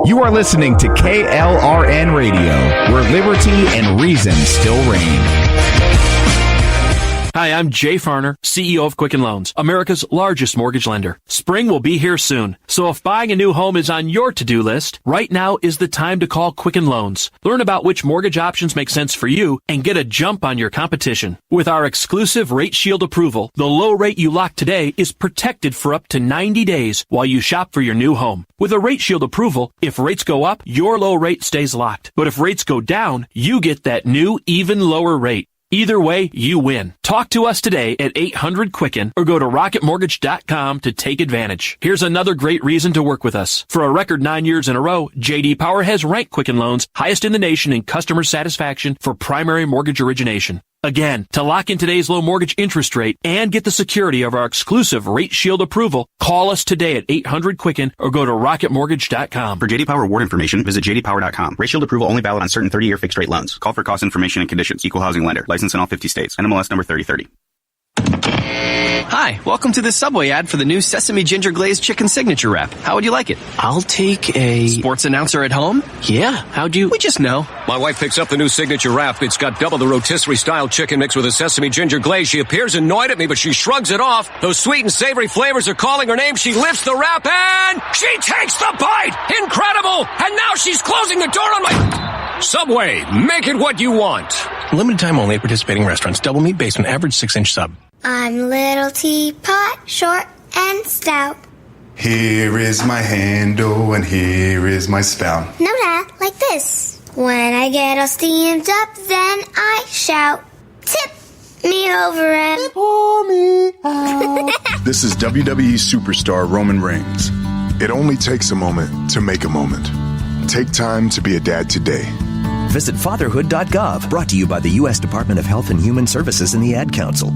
You are listening to KLRN Radio, where liberty and reason still reign. Hi, I'm Jay Farner, CEO of Quicken Loans, America's largest mortgage lender. Spring will be here soon, so if buying a new home is on your to-do list, right now is the time to call Quicken Loans. Learn about which mortgage options make sense for you and get a jump on your competition. With our exclusive Rate Shield approval, the low rate you lock today is protected for up to 90 days while you shop for your new home. With a Rate Shield approval, if rates go up, your low rate stays locked. But if rates go down, you get that new, even lower rate. Either way, you win. Talk to us today at 800-QUICKEN or go to rocketmortgage.com to take advantage. Here's another great reason to work with us. For a record 9 years in a row, J.D. Power has ranked Quicken Loans highest in the nation in customer satisfaction for primary mortgage origination. Again, to lock in today's low mortgage interest rate and get the security of our exclusive Rate Shield approval, call us today at 800-QUICKEN or go to rocketmortgage.com. For J.D. Power award information, visit jdpower.com. Rate Shield approval only valid on certain 30-year fixed-rate loans. Call for cost information and conditions. Equal housing lender. License in all 50 states. NMLS number 3030. Hi, welcome to this Subway ad for the new Sesame Ginger Glazed Chicken Signature Wrap. How would you like it? I'll take a... Sports announcer at home? Yeah, how'd you... We just know. My wife picks up the new Signature Wrap. It's got double the rotisserie-style chicken mixed with a sesame ginger glaze. She appears annoyed at me, but she shrugs it off. Those sweet and savory flavors are calling her name. She lifts the wrap and she takes the bite! Incredible! And now she's closing the door on my... Subway, make it what you want. Limited time only at participating restaurants. Double meat based on average 6-inch sub. I'm little teapot, short and stout. Here is my handle and here is my spout. No, Dad, like this. When I get all steamed up, then I shout, tip me over and pour me out. This is WWE superstar Roman Reigns. It only takes a moment to make a moment. Take time to be a dad today. Visit fatherhood.gov, brought to you by the U.S. Department of Health and Human Services and the Ad Council.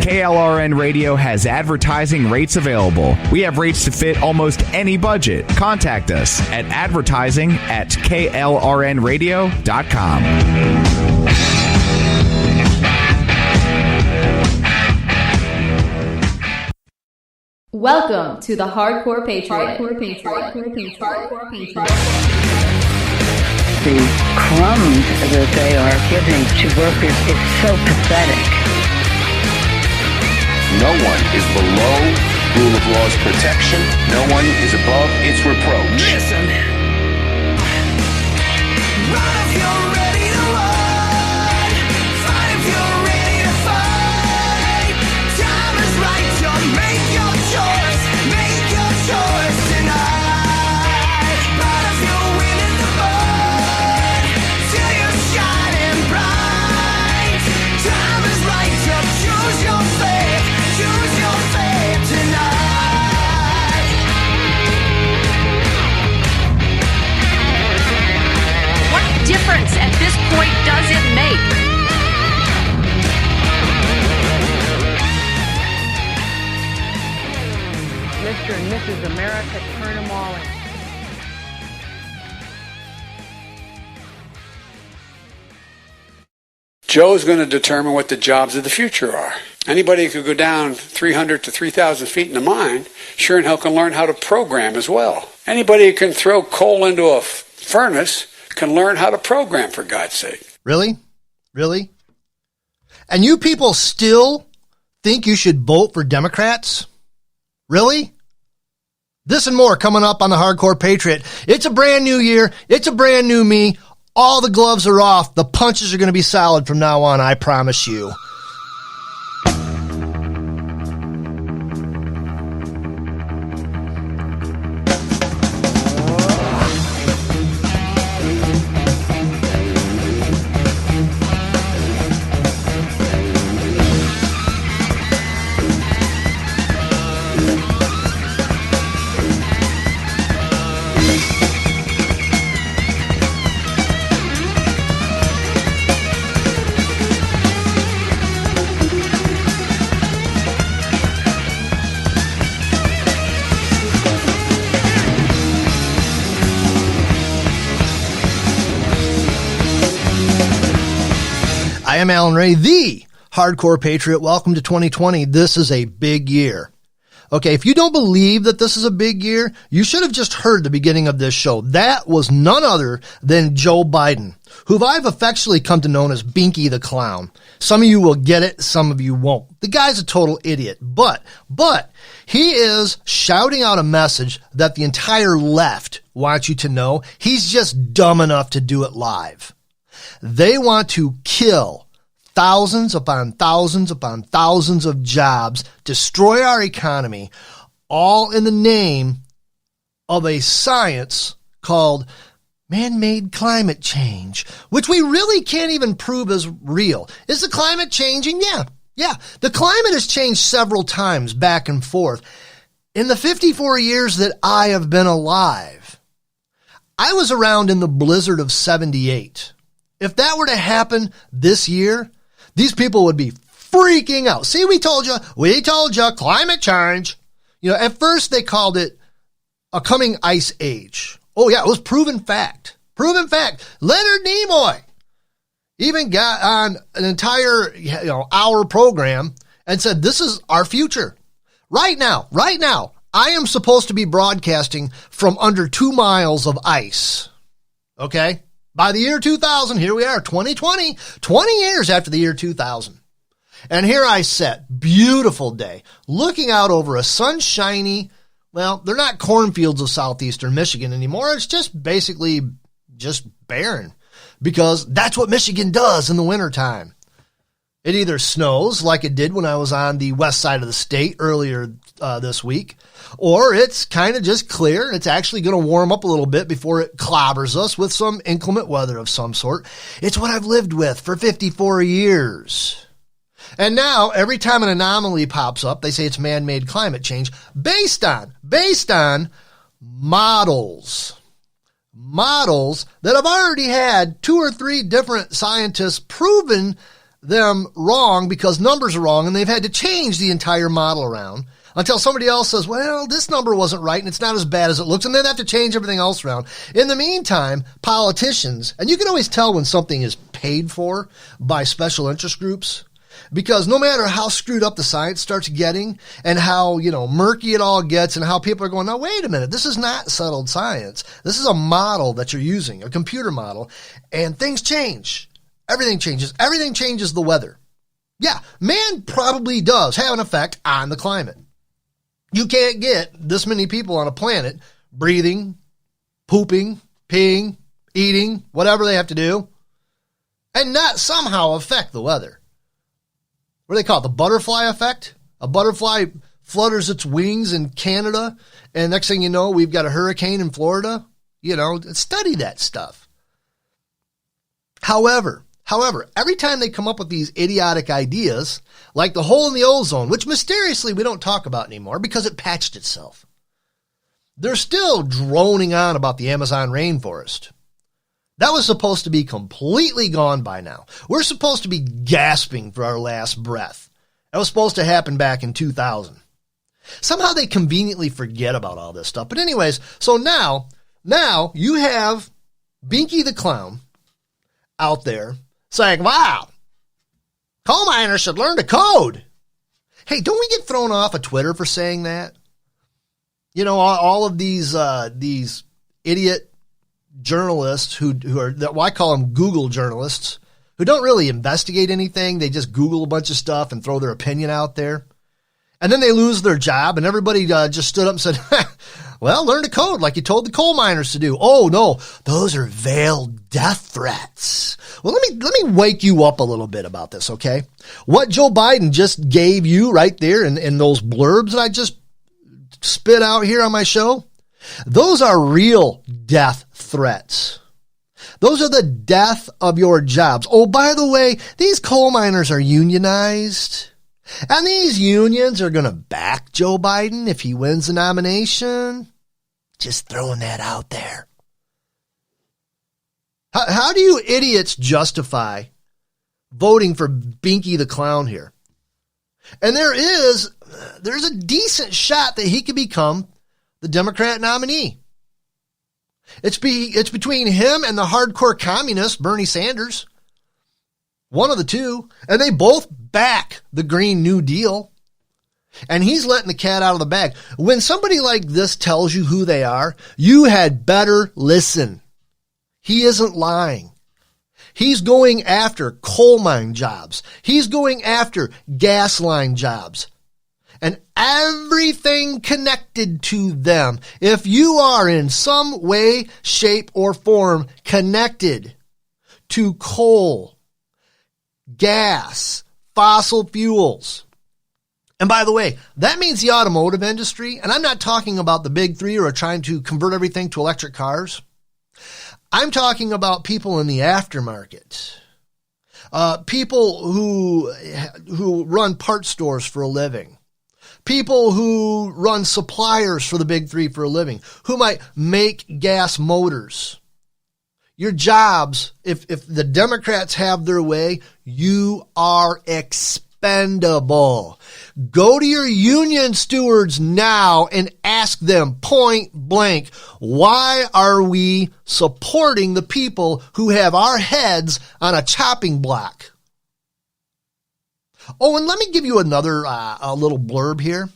KLRN Radio has advertising rates available. We have rates to fit almost any budget. Contact us at advertising@klrnradio.com. Welcome to the Hardcore Patriot. The crumbs that they are giving to workers is so pathetic. No one is below rule of law's protection. No one is above its reproach. Listen. Run if you're ready to run. Fight if you're ready to fight. Time is right to make your choice. Make your choice tonight. Run if you're winning the fight. Till you're shining bright. Time is right to choose your fate. Choose your fate tonight. What difference at this point does it make? Mr. and Mrs. America, turn them all in. Joe's going to determine what the jobs of the future are. Anybody who could go down 300 to 3,000 feet in the mine, sure and hell can learn how to program as well. Anybody who can throw coal into a furnace can learn how to program, for God's sake. Really? Really? And you people still think you should vote for Democrats? Really? This and more coming up on the Hardcore Patriot. It's a brand new year. It's a brand new me. All the gloves are off. The punches are going to be solid from now on, I promise you. I am Alan Ray, the Hardcore Patriot. Welcome to 2020. This is a big year. Okay, if you don't believe that this is a big year, you should have just heard the beginning of this show. That was none other than Joe Biden, who I've affectionately come to know as Binky the Clown. Some of you will get it, some of you won't. The guy's a total idiot, but he is shouting out a message that the entire left wants you to know. He's just dumb enough to do it live. They want to kill thousands upon thousands upon thousands of jobs, destroy our economy, all in the name of a science called man-made climate change, which we really can't even prove is real. Is the climate changing? Yeah. The climate has changed several times back and forth. In the 54 years that I have been alive, I was around in the blizzard of 78. If that were to happen this year, these people would be freaking out. See, we told you, climate change. You know, at first they called it a coming ice age. Oh yeah, it was proven fact. Leonard Nimoy even got on an entire, hour program and said, this is our future. Right now, I am supposed to be broadcasting from under 2 miles of ice. Okay? By the year 2000, here we are, 2020, 20 years after the year 2000. And here I sit, beautiful day, looking out over a sunshiny, well, they're not cornfields of southeastern Michigan anymore. It's just basically just barren, because that's what Michigan does in the wintertime. It either snows like it did when I was on the west side of the state earlier this week, or it's kind of just clear and it's actually going to warm up a little bit before it clobbers us with some inclement weather of some sort. It's what I've lived with for 54 years. And now every time an anomaly pops up, they say it's man-made climate change based on models that have already had 2 or 3 different scientists proven them wrong because numbers are wrong, and they've had to change the entire model around until somebody else says, well, this number wasn't right and it's not as bad as it looks, and then they have to change everything else around. In the meantime, politicians, and you can always tell when something is paid for by special interest groups, because no matter how screwed up the science starts getting and how, murky it all gets and how people are going, now, wait a minute, this is not settled science. This is a model that you're using, a computer model, and things change. Everything changes. Everything changes the weather. Yeah, man probably does have an effect on the climate. You can't get this many people on a planet breathing, pooping, peeing, eating, whatever they have to do, and not somehow affect the weather. What do they call it? The butterfly effect? A butterfly flutters its wings in Canada, and next thing you know, we've got a hurricane in Florida. Study that stuff. However, every time they come up with these idiotic ideas, like the hole in the ozone, which mysteriously we don't talk about anymore because it patched itself, they're still droning on about the Amazon rainforest. That was supposed to be completely gone by now. We're supposed to be gasping for our last breath. That was supposed to happen back in 2000. Somehow they conveniently forget about all this stuff. But anyways, so now you have Binky the Clown out there saying, wow, coal miners should learn to code. Hey, don't we get thrown off of Twitter for saying that? All of these idiot journalists who are, I call them Google journalists, who don't really investigate anything. They just Google a bunch of stuff and throw their opinion out there. And then they lose their job, and everybody just stood up and said, well, learn to code like you told the coal miners to do. Oh, no, those are veiled death threats. Well, let me wake you up a little bit about this, okay? What Joe Biden just gave you right there in those blurbs that I just spit out here on my show, those are real death threats. Those are the death of your jobs. Oh, by the way, these coal miners are unionized. And these unions are going to back Joe Biden if he wins the nomination. Just throwing that out there. How do you idiots justify voting for Binky the Clown here? And there's a decent shot that he could become the Democrat nominee. It's between him and the hardcore communist Bernie Sanders. One of the two. And they both back the Green New Deal. And he's letting the cat out of the bag. When somebody like this tells you who they are, you had better listen. He isn't lying. He's going after coal mine jobs. He's going after gas line jobs. And everything connected to them. If you are in some way, shape, or form connected to coal, gas, fossil fuels. And by the way, that means the automotive industry, and I'm not talking about the big three who are trying to convert everything to electric cars. I'm talking about people in the aftermarket, people who run part stores for a living, people who run suppliers for the big three for a living, who might make gas motors. Your jobs, if the Democrats have their way, you are expendable. Go to your union stewards now and ask them point blank, why are we supporting the people who have our heads on a chopping block? Oh, and let me give you another a little blurb here.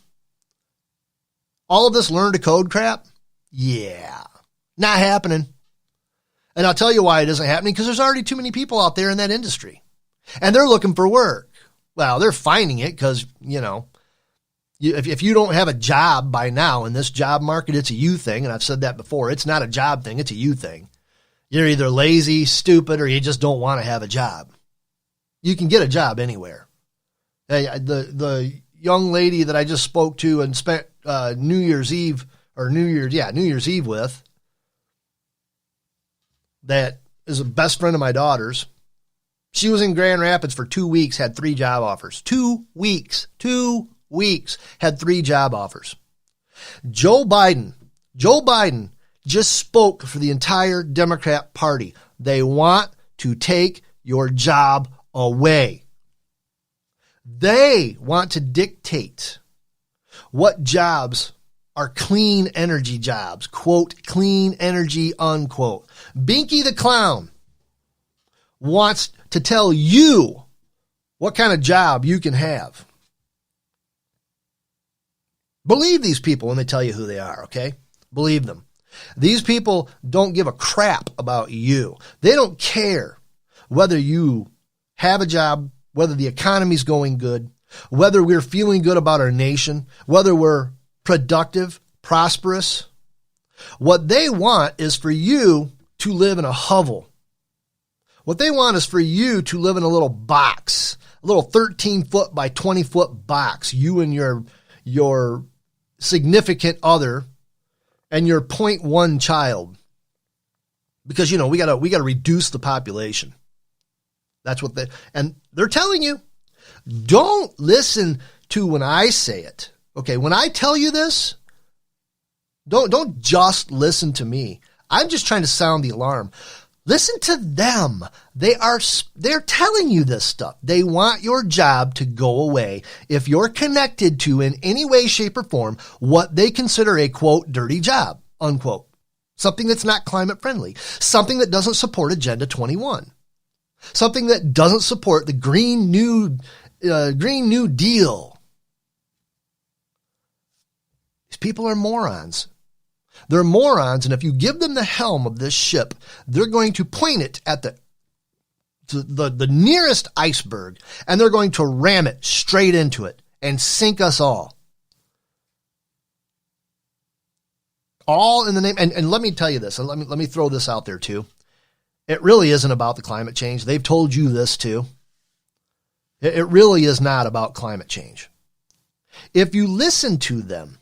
All of this learn to code crap? Yeah, not happening. And I'll tell you why it isn't happening, because there's already too many people out there in that industry. And they're looking for work. Well, they're finding it because, if you don't have a job by now in this job market, it's a you thing. And I've said that before. It's not a job thing. It's a you thing. You're either lazy, stupid, or you just don't want to have a job. You can get a job anywhere. The young lady that I just spoke to and spent New Year's Eve with, that is a best friend of my daughter's. She was in Grand Rapids for 2 weeks, had 3 job offers. 2 weeks, had 3 job offers. Joe Biden just spoke for the entire Democrat Party. They want to take your job away. They want to dictate what jobs are clean energy jobs, quote, clean energy, unquote. Binky the Clown wants to tell you what kind of job you can have. Believe these people when they tell you who they are, okay? Believe them. These people don't give a crap about you. They don't care whether you have a job, whether the economy's going good, whether we're feeling good about our nation, whether we're productive, prosperous. What they want is for you to live in a hovel. What they want is for you to live in a little box, a little 13-foot by 20-foot box, you and your significant other and your 0.1 child. Because, we got to reduce the population. That's what they're telling you. Don't listen to when I say it. Okay, when I tell you this, don't just listen to me. I'm just trying to sound the alarm. Listen to them. They're telling you this stuff. They want your job to go away if you're connected to, in any way, shape, or form, what they consider a, quote, dirty job, unquote. Something that's not climate friendly. Something that doesn't support Agenda 21. Something that doesn't support the Green New Deal. These people are morons. They're morons, and if you give them the helm of this ship, they're going to point it at the nearest iceberg, and they're going to ram it straight into it and sink us all. All in the name, and let me tell you this, and let me throw this out there too. It really isn't about the climate change. They've told you this too. It really is not about climate change. If you listen to them,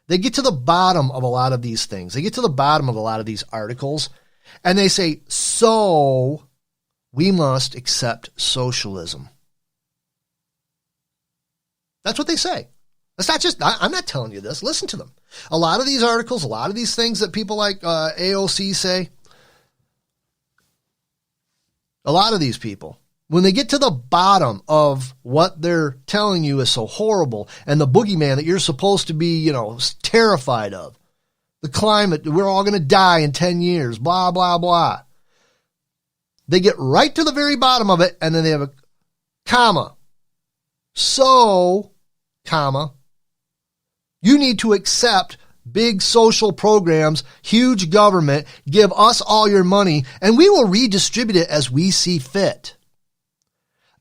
they get to the bottom of a lot of these things. They get to the bottom of a lot of these articles, and they say, so we must accept socialism. That's what they say. That's not just, I'm not telling you this. Listen to them. A lot of these articles, a lot of these things that people like AOC say, a lot of these people, when they get to the bottom of what they're telling you is so horrible and the boogeyman that you're supposed to be, terrified of, the climate, we're all going to die in 10 years, blah, blah, blah. They get right to the very bottom of it, and then they have a comma. So comma, you need to accept big social programs, huge government, give us all your money, and we will redistribute it as we see fit.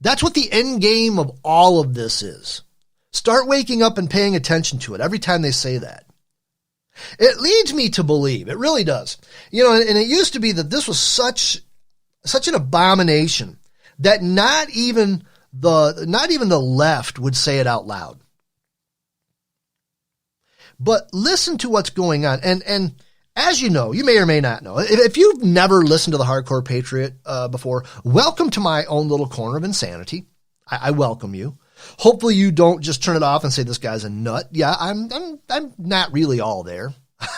That's what the end game of all of this is. Start waking up and paying attention to it every time they say that. It leads me to believe, it really does. You know, and it used to be that this was such an abomination that not even the left would say it out loud. But listen to what's going on. And as you know, you may or may not know, if you've never listened to the Hardcore Patriot before, welcome to my own little corner of insanity. I welcome you. Hopefully you don't just turn it off and say this guy's a nut. Yeah, I'm not really all there.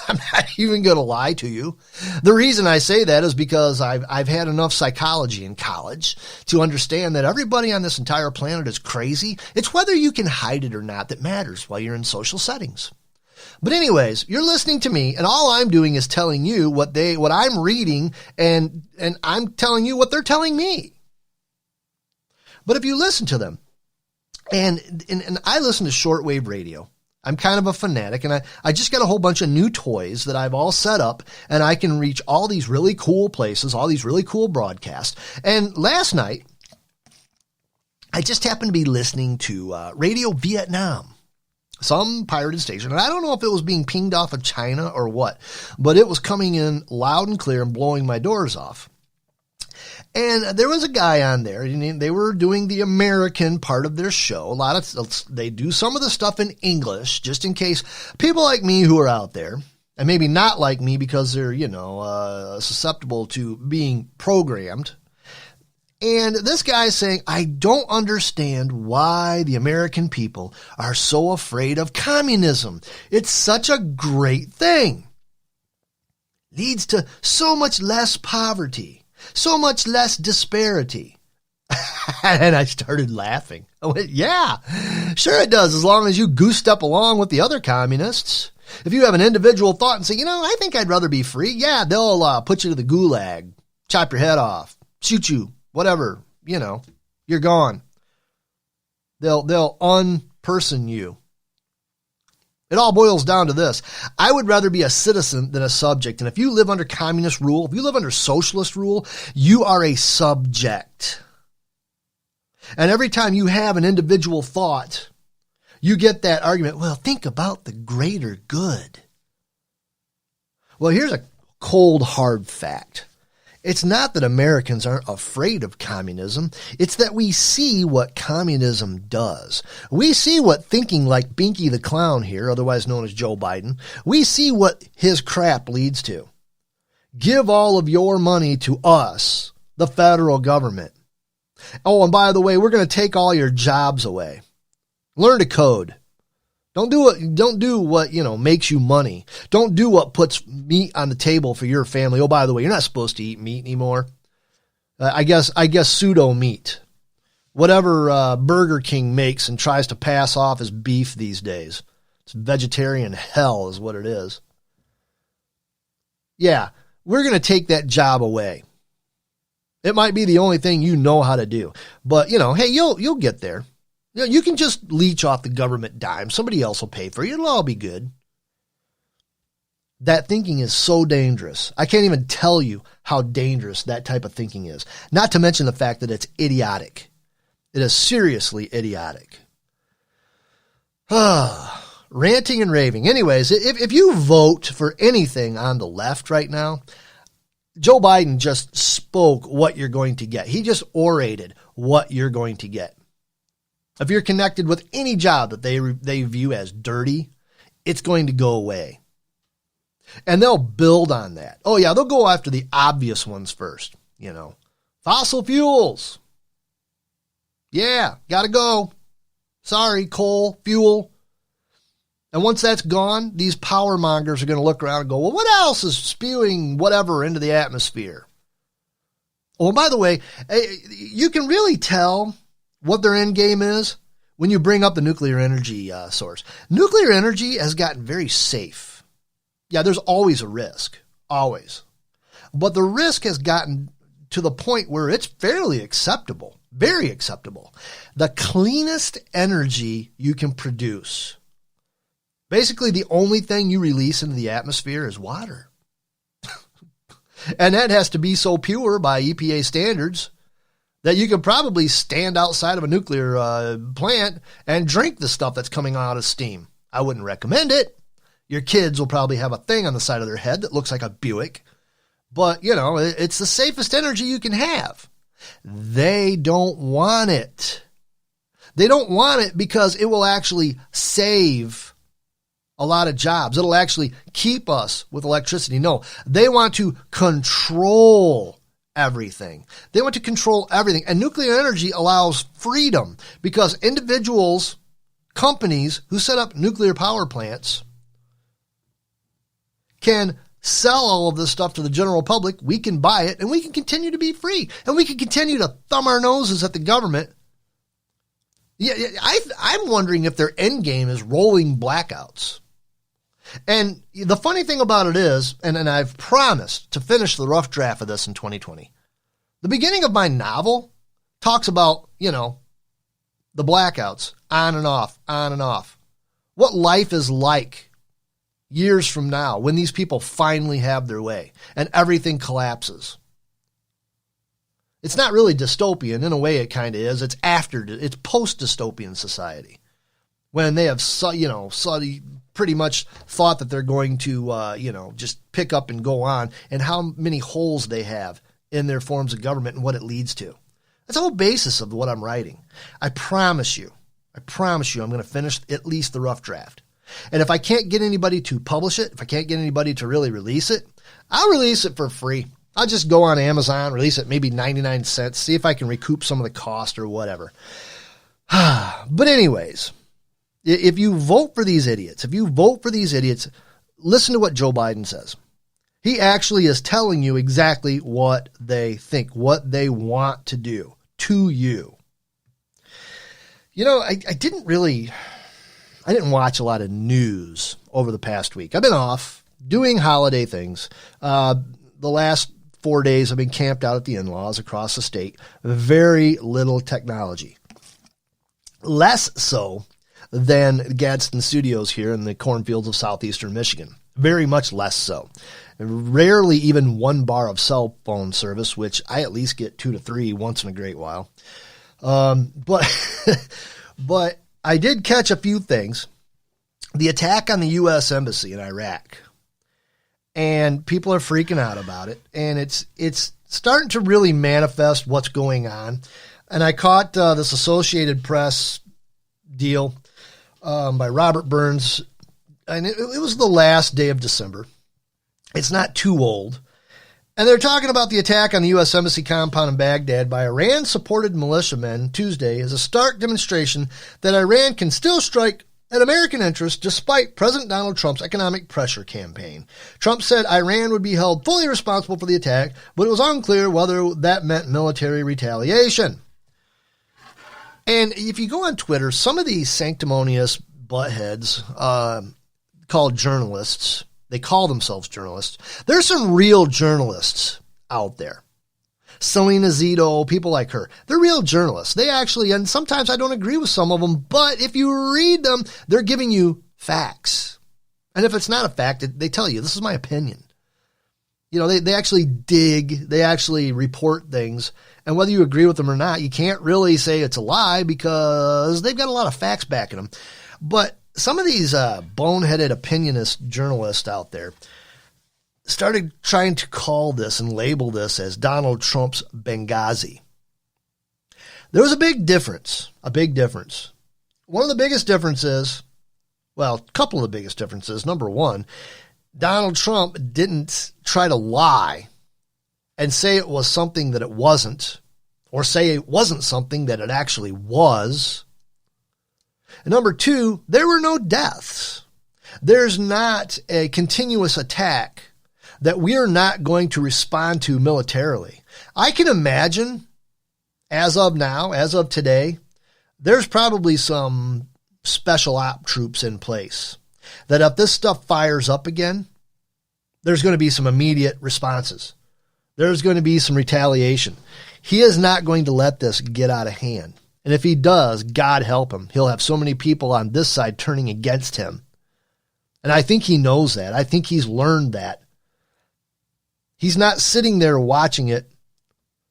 I'm not even going to lie to you. The reason I say that is because I've had enough psychology in college to understand that everybody on this entire planet is crazy. It's whether you can hide it or not that matters while you're in social settings. But anyways, you're listening to me, and all I'm doing is telling you what I'm reading, and I'm telling you what they're telling me. But if you listen to them, and I listen to shortwave radio. I'm kind of a fanatic, and I just got a whole bunch of new toys that I've all set up, and I can reach all these really cool places, all these really cool broadcasts. And last night, I just happened to be listening to Radio Vietnam, some pirated station. And I don't know if it was being pinged off of China or what, but it was coming in loud and clear and blowing my doors off. And there was a guy on there, and they were doing the American part of their show. They do some of the stuff in English, just in case people like me who are out there, and maybe not like me because they're, susceptible to being programmed. And this guy's saying, I don't understand why the American people are so afraid of communism. It's such a great thing. Leads to so much less poverty. So much less disparity. And I started laughing. I went, yeah, sure it does, as long as you goose step along with the other communists. If you have an individual thought and say, I think I'd rather be free, yeah, they'll put you to the gulag, chop your head off, shoot you, whatever, you're gone. They'll unperson you. It all boils down to this. I would rather be a citizen than a subject. And if you live under communist rule, if you live under socialist rule, you are a subject. And every time you have an individual thought, you get that argument, well, think about the greater good. Well, here's a cold, hard fact. It's not that Americans aren't afraid of communism. It's that we see what communism does. We see what thinking like Binky the Clown here, otherwise known as Joe Biden, we see what his crap leads to. Give all of your money to us, the federal government. Oh, and by the way, we're going to take all your jobs away. Learn to code. Don't do what, makes you money. Don't do what puts meat on the table for your family. Oh, by the way, you're not supposed to eat meat anymore. I guess pseudo meat. Whatever Burger King makes and tries to pass off as beef these days. It's vegetarian hell is what it is. Yeah, we're going to take that job away. It might be the only thing you know how to do. But, hey, you'll get there. You can just leech off the government dime. Somebody else will pay for you. It'll all be good. That thinking is so dangerous. I can't even tell you how dangerous that type of thinking is. Not to mention the fact that it's idiotic. It is seriously idiotic. Ranting and raving. Anyways, if you vote for anything on the left right now, Joe Biden just spoke what you're going to get. He just orated what you're going to get. If you're connected with any job that they view as dirty, it's going to go away. And they'll build on that. Oh, yeah, they'll go after the obvious ones first. Fossil fuels. Yeah, got to go. Sorry, coal, fuel. And once that's gone, these power mongers are going to look around and go, well, what else is spewing whatever into the atmosphere? Oh, by the way, you can really tell what their end game is when you bring up the nuclear energy source. Nuclear energy has gotten very safe. Yeah, there's always a risk, always. But the risk has gotten to the point where it's fairly acceptable, very acceptable. The cleanest energy you can produce. Basically, the only thing you release into the atmosphere is water. And that has to be so pure by EPA standards that you could probably stand outside of a nuclear plant and drink the stuff that's coming out of steam. I wouldn't recommend it. Your kids will probably have a thing on the side of their head that looks like a Buick. But, you know, it's the safest energy you can have. They don't want it. They don't want it because it will actually save a lot of jobs. It'll actually keep us with electricity. No, they want to control everything. They want to control everything. And nuclear energy allows freedom because individuals, companies who set up nuclear power plants can sell all of this stuff to the general public. We can buy it and we can continue to be free. And we can continue to thumb our noses at the government. Yeah, I'm wondering if their end game is rolling blackouts. And the funny thing about it is, and I've promised to finish the rough draft of this in 2020. The beginning of my novel talks about, you know, the blackouts, on and off, on and off. What life is like years from now when these people finally have their way and everything collapses. It's not really dystopian. In a way, it kind of is. It's post-dystopian society when they have, pretty much thought that they're going to, just pick up and go on, and how many holes they have in their forms of government and what it leads to. That's the whole basis of what I'm writing. I promise you, I'm going to finish at least the rough draft. And if I can't get anybody to publish it, if I can't get anybody to really release it, I'll release it for free. I'll just go on Amazon, release it maybe 99 cents, see if I can recoup some of the cost or whatever. But anyways, if you vote for these idiots, listen to what Joe Biden says. He actually is telling you exactly what they think, what they want to do to you. You know, I didn't watch a lot of news over the past week. I've been off doing holiday things. The last 4 days I've been camped out at the in-laws across the state. Very little technology. Less so than Gadsden Studios here in the cornfields of southeastern Michigan. Very much less so. Rarely even 1 bar of cell phone service, which I at least get 2 to 3 once in a great while. But I did catch a few things. The attack on the U.S. Embassy in Iraq. And people are freaking out about it. And it's starting to really manifest what's going on. And I caught this Associated Press deal by Robert Burns. And it was the last day of December. It's not too old. And they're talking about the attack on the U.S. Embassy compound in Baghdad by Iran-supported militiamen Tuesday as a stark demonstration that Iran can still strike at American interests despite President Donald Trump's economic pressure campaign. Trump said Iran would be held fully responsible for the attack, but it was unclear whether that meant military retaliation. And if you go on Twitter, some of these sanctimonious buttheads called journalists, they call themselves journalists. There's some real journalists out there. Selena Zito, people like her. They're real journalists. They actually, and sometimes I don't agree with some of them, but if you read them, they're giving you facts. And if it's not a fact, they tell you, this is my opinion. You know, they actually dig, they actually report things. And whether you agree with them or not, you can't really say it's a lie because they've got a lot of facts backing them. But some of these boneheaded opinionist journalists out there started trying to call this and label this as Donald Trump's Benghazi. There was a big difference. One of the biggest differences, well, a couple of the biggest differences. Number one, Donald Trump didn't try to lie and say it was something that it wasn't, or say it wasn't something that it actually was. And number two, there were no deaths. There's not a continuous attack that we are not going to respond to militarily. I can imagine, as of now, as of today, there's probably some special op troops in place that if this stuff fires up again, there's going to be some immediate responses. There's going to be some retaliation. He is not going to let this get out of hand. And if he does, God help him. He'll have so many people on this side turning against him. And I think he knows that. I think he's learned that. He's not sitting there watching it.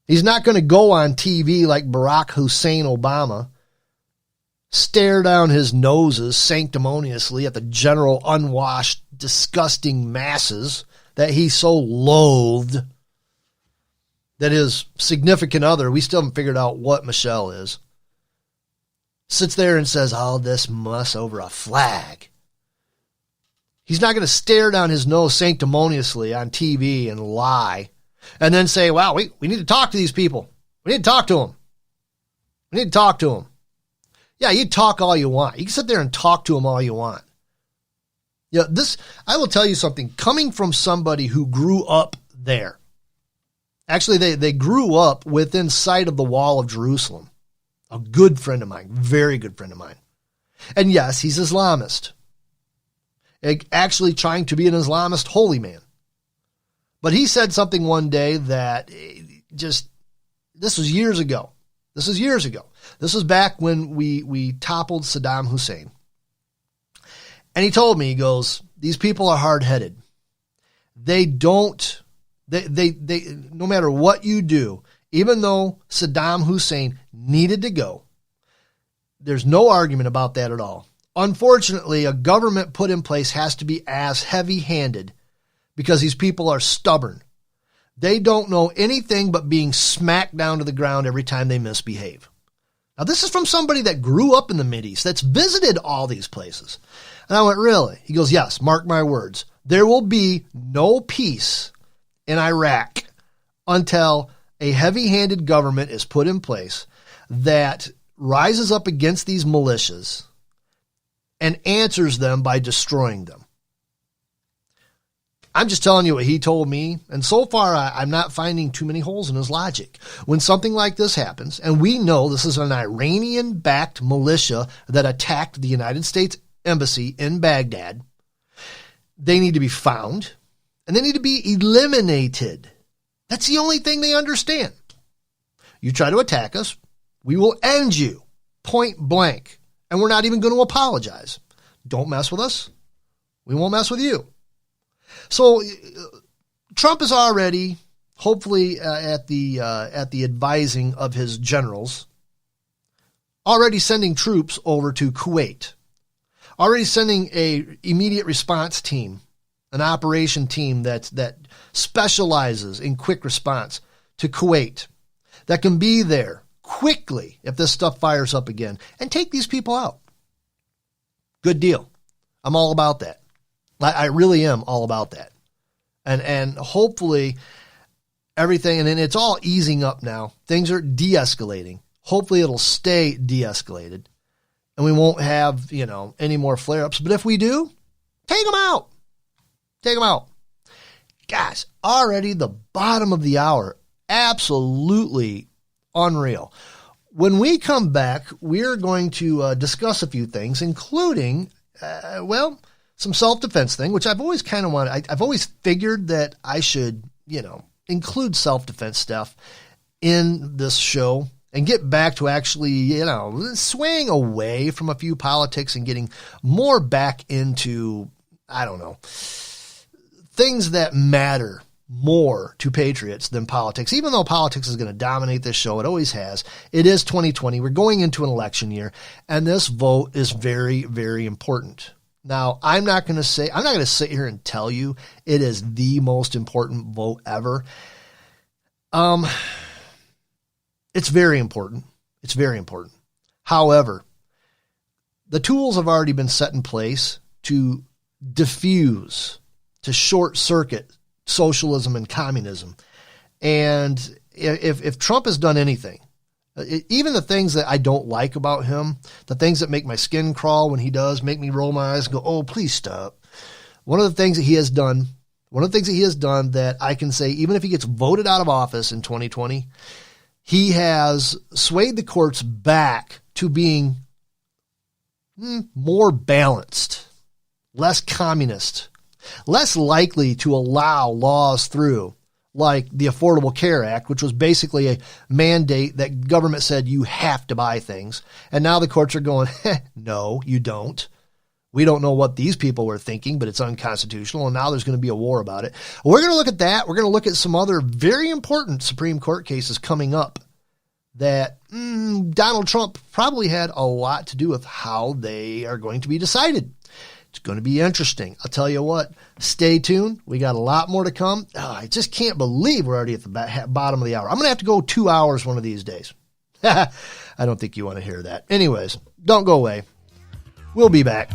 He's not going to go on TV like Barack Hussein Obama, stare down his noses sanctimoniously at the general unwashed, disgusting masses that he so loathed, that his significant other, we still haven't figured out what Michelle is, sits there and says, all this muss over a flag. He's not going to stare down his nose sanctimoniously on TV and lie and then say, wow, we need to talk to these people. We need to talk to them. We need to talk to them. Yeah, you talk all you want. You can sit there and talk to them all you want. Yeah, I will tell you something. Coming from somebody who grew up there, actually they grew up within sight of the wall of Jerusalem. A good friend of mine, very good friend of mine. And yes, he's Islamist. Actually trying to be an Islamist holy man. But he said something one day that this was years ago. This was back when we toppled Saddam Hussein. And he told me, he goes, these people are hard-headed. They no matter what you do, even though Saddam Hussein needed to go, there's no argument about that at all. Unfortunately, a government put in place has to be as heavy-handed because these people are stubborn. They don't know anything but being smacked down to the ground every time they misbehave. Now, this is from somebody that grew up in the Mideast, that's visited all these places. And I went, really? He goes, yes, mark my words. There will be no peace in Iraq until a heavy-handed government is put in place that rises up against these militias and answers them by destroying them. I'm just telling you what he told me, and so far I'm not finding too many holes in his logic. When something like this happens, and we know this is an Iranian-backed militia that attacked the United States Embassy in Baghdad, they need to be found, and they need to be eliminated. That's the only thing they understand. You try to attack us, we will end you, point blank, and we're not even going to apologize. Don't mess with us, we won't mess with you. So Trump is already, hopefully at the advising of his generals, already sending troops over to Kuwait, already sending a immediate response team, an operation team that specializes in quick response to Kuwait, that can be there quickly if this stuff fires up again and take these people out. Good deal. I'm all about that. I really am all about that. And hopefully everything, and then it's all easing up now. Things are de-escalating. Hopefully it'll stay de-escalated and we won't have, any more flare-ups. But if we do, take them out. Take them out. Gosh, already the bottom of the hour. Absolutely unreal. When we come back, we're going to discuss a few things, including, some self-defense thing, which I've always kind of wanted. I've always figured that I should, include self-defense stuff in this show and get back to actually, swaying away from a few politics and getting more back into, things that matter more to patriots than politics. Even though politics is going to dominate this show, it always has. It is 2020. We're going into an election year, and this vote is very, very important. Now, I'm not going to sit here and tell you it is the most important vote ever. It's very important. It's very important. However, the tools have already been set in place to diffuse, to short circuit socialism and communism. And if Trump has done anything, even the things that I don't like about him, the things that make my skin crawl when he does make me roll my eyes and go, oh, please stop. One of the things that he has done that I can say, even if he gets voted out of office in 2020, he has swayed the courts back to being more balanced, less communist, less likely to allow laws through like the Affordable Care Act, which was basically a mandate that government said you have to buy things. And now the courts are going, no, you don't. We don't know what these people were thinking, but it's unconstitutional. And now there's going to be a war about it. We're going to look at that. We're going to look at some other very important Supreme Court cases coming up that Donald Trump probably had a lot to do with how they are going to be decided. It's going to be interesting. I'll tell you what, stay tuned. We got a lot more to come. I just can't believe we're already at the bottom of the hour. I'm going to have to go 2 hours one of these days. I don't think you want to hear that. Anyways, don't go away. We'll be back.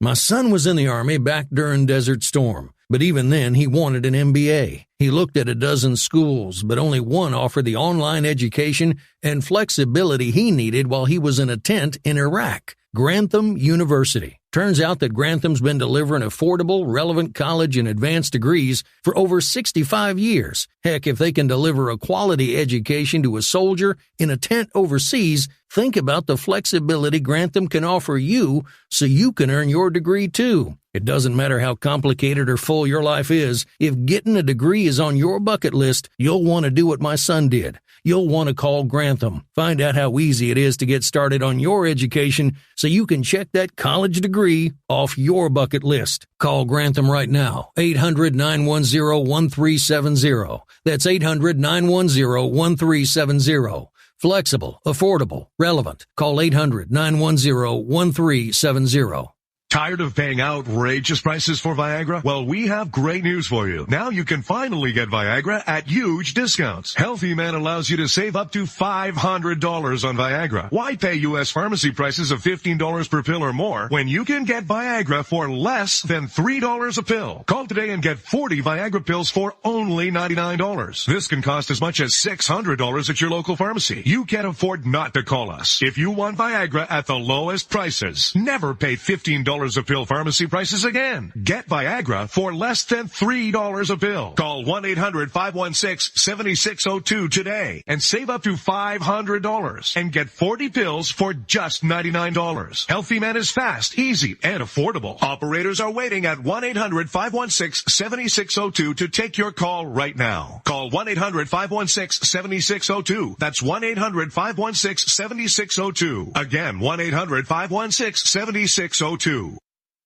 My son was in the Army back during Desert Storm, but even then he wanted an MBA. He looked at a dozen schools, but only one offered the online education and flexibility he needed while he was in a tent in Iraq, Grantham University. Turns out that Grantham's been delivering affordable, relevant college and advanced degrees for over 65 years. Heck, if they can deliver a quality education to a soldier in a tent overseas, think about the flexibility Grantham can offer you so you can earn your degree too. It doesn't matter how complicated or full your life is, if getting a degree is on your bucket list, you'll want to do what my son did. You'll want to call Grantham. Find out how easy it is to get started on your education so you can check that college degree off your bucket list. Call Grantham right now, 800-910-1370. That's 800-910-1370. Flexible, affordable, relevant. Call 800-910-1370. Tired of paying outrageous prices for Viagra? Well, we have great news for you. Now you can finally get Viagra at huge discounts. Healthy Man allows you to save up to $500 on Viagra. Why pay U.S. pharmacy prices of $15 per pill or more when you can get Viagra for less than $3 a pill? Call today and get 40 Viagra pills for only $99. This can cost as much as $600 at your local pharmacy. You can't afford not to call us. If you want Viagra at the lowest prices, never pay $15 a pill pharmacy prices again. Get Viagra for less than $3 a pill. Call 1-800-516-7602 today and save up to $500 and get 40 pills for just $99. Healthy Man is fast, easy, and affordable. Operators are waiting at 1-800-516-7602 to take your call right now. Call 1-800-516-7602. That's 1-800-516-7602. Again, 1-800-516-7602.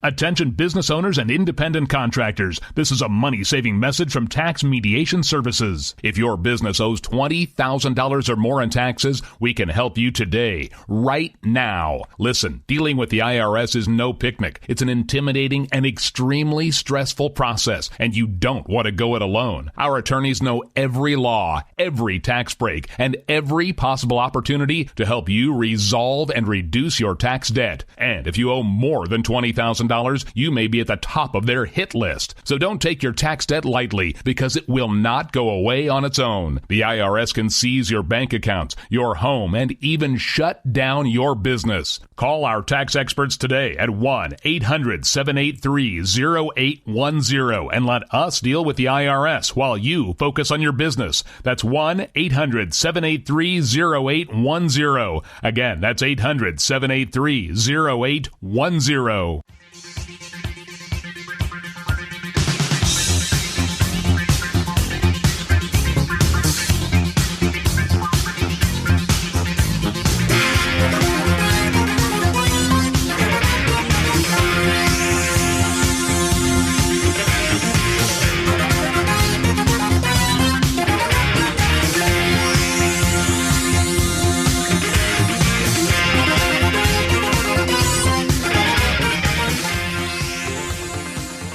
Attention business owners and independent contractors. This is a money-saving message from Tax Mediation Services. If your business owes $20,000 or more in taxes, we can help you today, right now. Listen, dealing with the IRS is no picnic. It's an intimidating and extremely stressful process, and you don't want to go it alone. Our attorneys know every law, every tax break, and every possible opportunity to help you resolve and reduce your tax debt. And if you owe more than $20,000, you may be at the top of their hit list. So don't take your tax debt lightly, because it will not go away on its own. The IRS can seize your bank accounts, your home, and even shut down your business. Call our tax experts today at 1-800-783-0810 and let us deal with the IRS while you focus on your business. That's 1-800-783-0810. Again, that's 800-783-0810.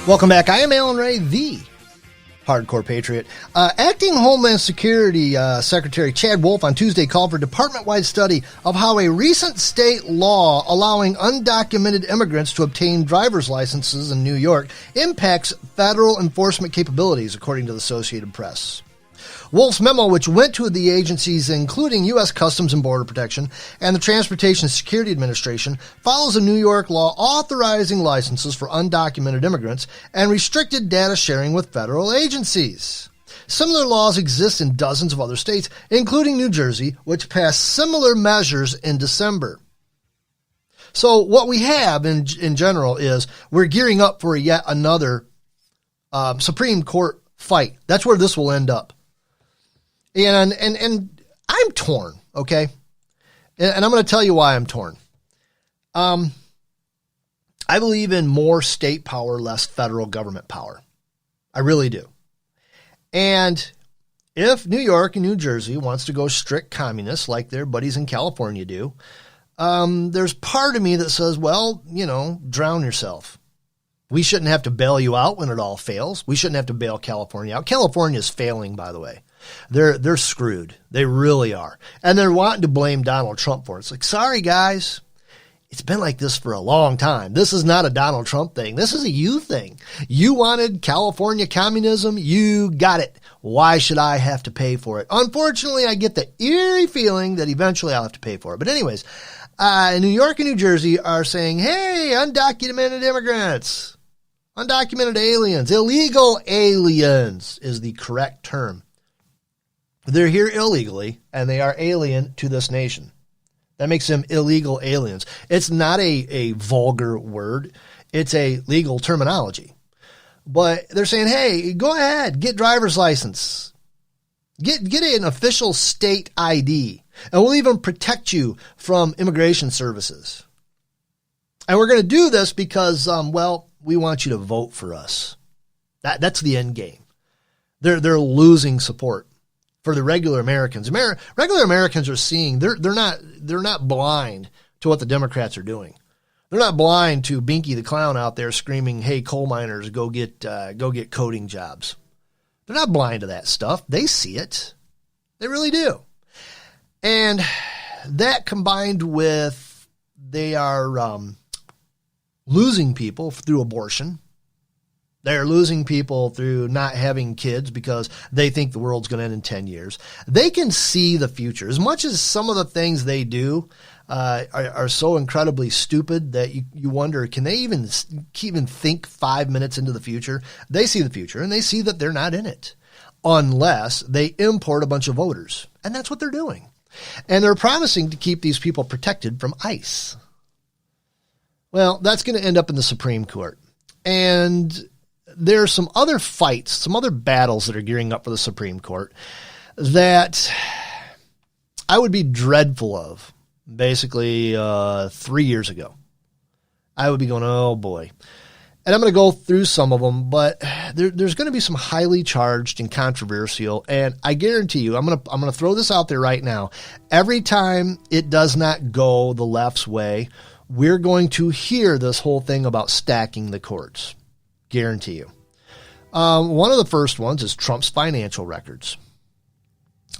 Welcome back. I am Alan Ray, the Hardcore Patriot. Acting Homeland Security Secretary Chad Wolf on Tuesday called for a department-wide study of how a recent state law allowing undocumented immigrants to obtain driver's licenses in New York impacts federal enforcement capabilities, according to the Associated Press. Wolf's memo, which went to the agencies including U.S. Customs and Border Protection and the Transportation Security Administration, follows a New York law authorizing licenses for undocumented immigrants and restricted data sharing with federal agencies. Similar laws exist in dozens of other states, including New Jersey, which passed similar measures in December. So what we have in general is we're gearing up for yet another Supreme Court fight. That's where this will end up. And I'm torn, okay? And I'm going to tell you why I'm torn. I believe in more state power, less federal government power. I really do. And if New York and New Jersey wants to go strict communist like their buddies in California do, there's part of me that says, well, drown yourself. We shouldn't have to bail you out when it all fails. We shouldn't have to bail California out. California is failing, by the way. They're screwed. They really are. And they're wanting to blame Donald Trump for it. It's like, sorry, guys. It's been like this for a long time. This is not a Donald Trump thing. This is a you thing. You wanted California communism. You got it. Why should I have to pay for it? Unfortunately, I get the eerie feeling that eventually I'll have to pay for it. But anyways, New York and New Jersey are saying, hey, undocumented immigrants, undocumented aliens, illegal aliens is the correct term. They're here illegally, and they are alien to this nation. That makes them illegal aliens. It's not a vulgar word. It's a legal terminology. But they're saying, hey, go ahead, get driver's license. Get an official state ID, and we'll even protect you from immigration services. And we're going to do this because, we want you to vote for us. That's the end game. They're losing support for the regular Americans. Regular Americans are seeing they're not blind to what the Democrats are doing. They're not blind to Binky the Clown out there screaming, "Hey, coal miners, go get coding jobs." They're not blind to that stuff. They see it. They really do. And that combined with they are losing people through abortion. They're losing people through not having kids because they think the world's going to end in 10 years. They can see the future. As much as some of the things they do are so incredibly stupid that you wonder, can they even think 5 minutes into the future? They see the future, and they see that they're not in it unless they import a bunch of voters. And that's what they're doing. And they're promising to keep these people protected from ICE. Well, that's going to end up in the Supreme Court. And there's some other fights, some other battles that are gearing up for the Supreme Court that I would be dreadful of basically 3 years ago. I would be going, oh boy. And I'm going to go through some of them, but there's going to be some highly charged and controversial. And I guarantee you, I'm going to throw this out there right now. Every time it does not go the left's way, we're going to hear this whole thing about stacking the courts. Guarantee you. One of the first ones is Trump's financial records.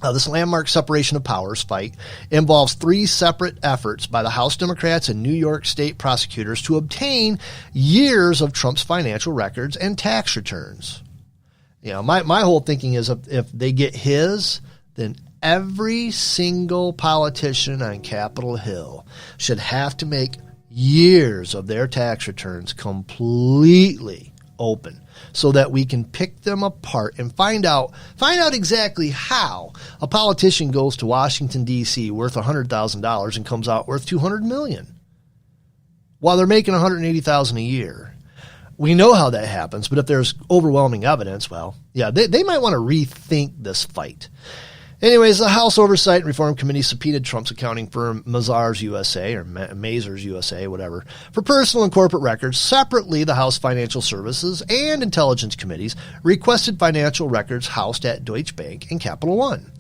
This landmark separation of powers fight involves 3 separate efforts by the House Democrats and New York State prosecutors to obtain years of Trump's financial records and tax returns. My whole thinking is if they get his, then every single politician on Capitol Hill should have to make years of their tax returns completely open so that we can pick them apart and find out exactly how a politician goes to Washington, D.C. worth $100,000 and comes out worth $200 million while they're making $180,000 a year. We know how that happens, but if there's overwhelming evidence, they might want to rethink this fight. Anyways, the House Oversight and Reform Committee subpoenaed Trump's accounting firm Mazars USA, or Mazars USA, whatever, for personal and corporate records. Separately, the House Financial Services and Intelligence Committees requested financial records housed at Deutsche Bank and Capital One.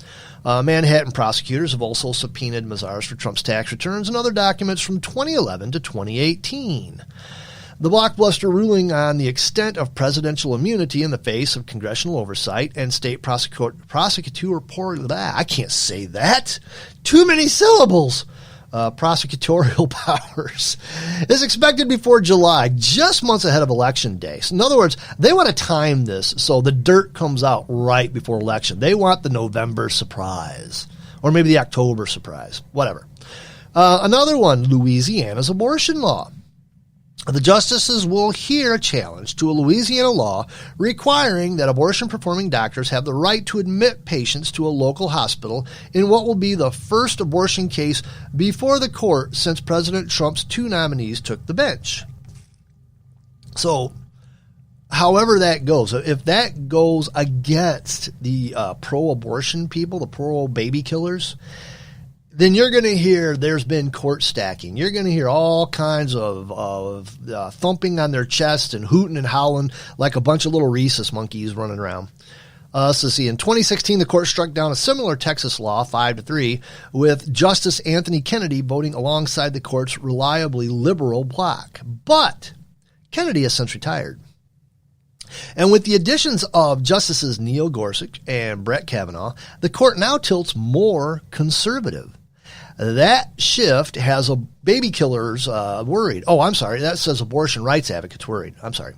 Manhattan prosecutors have also subpoenaed Mazars for Trump's tax returns and other documents from 2011 to 2018. The blockbuster ruling on the extent of presidential immunity in the face of congressional oversight and state I can't say that. Too many syllables. Prosecutorial powers is expected before July, just months ahead of Election Day. So in other words, they want to time this so the dirt comes out right before election. They want the November surprise, or maybe the October surprise, whatever. Another one, Louisiana's abortion law. The justices will hear a challenge to a Louisiana law requiring that abortion-performing doctors have the right to admit patients to a local hospital in what will be the first abortion case before the court since President Trump's 2 nominees took the bench. So, however that goes, if that goes against the pro-abortion people, the pro-baby killers, then you're going to hear there's been court stacking. You're going to hear all kinds of thumping on their chest and hooting and howling like a bunch of little rhesus monkeys running around. So see, in 2016, the court struck down a similar Texas law, 5-3, with Justice Anthony Kennedy voting alongside the court's reliably liberal bloc. But Kennedy has since retired. And with the additions of Justices Neil Gorsuch and Brett Kavanaugh, the court now tilts more conservative. That shift has baby killers worried. Oh, I'm sorry. That says abortion rights advocates worried. I'm sorry.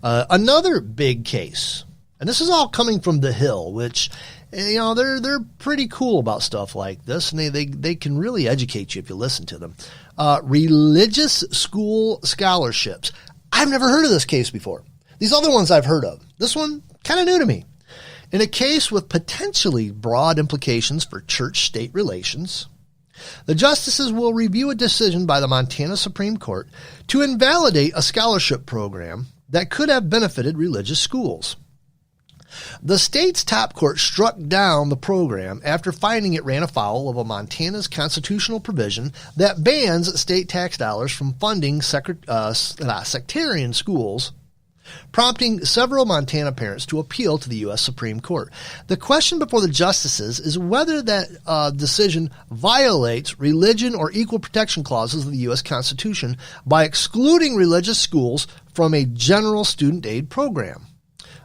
Another big case, and this is all coming from The Hill, which, they're pretty cool about stuff like this, and they can really educate you if you listen to them. Religious school scholarships. I've never heard of this case before. These other ones I've heard of. This one, kind of new to me. In a case with potentially broad implications for church-state relations, the justices will review a decision by the Montana Supreme Court to invalidate a scholarship program that could have benefited religious schools. The state's top court struck down the program after finding it ran afoul of Montana's constitutional provision that bans state tax dollars from funding sectarian schools, prompting several Montana parents to appeal to the U.S. Supreme Court. The question before the justices is whether that decision violates religion or equal protection clauses of the U.S. Constitution by excluding religious schools from a general student aid program.